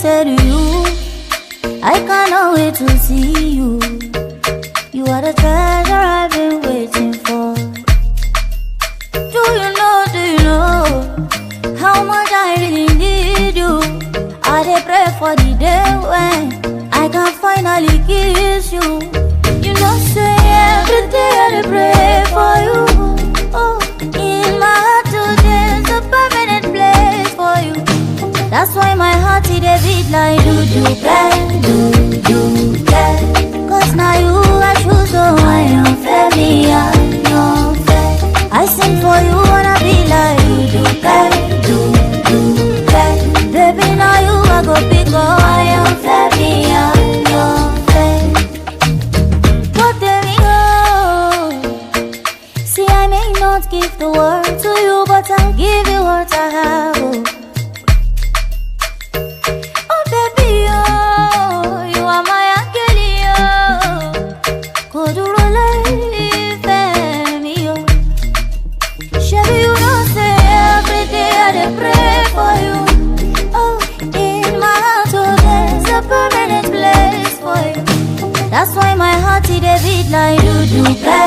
say to you, I cannot wait to see you. You are the treasure I've been waiting for. Do you know how much I really need you? I dey pray for the day when I can finally kiss you. You know say every day I dey pray for you. Oh, in my heart today's a permanent place for you. That's why my heart it dey beat like do-do-ke, do-do-ke. Cause now you I choose, so I am fair, me I am fair. I sing for you wanna be like do-do-ke, do-do-ke. Baby now you I go pick up, I am fair, me I am fair. But there we go. See I may not give the world to you, but I'll give you what I have. Oh baby, oh, you are my angel, oh. Kodurole me, oh. Shabby, you know say every day I dey pray for you. Oh, in my heart, oh, there's a permanent place for you. That's why my heart it dey beat like do-do-ke.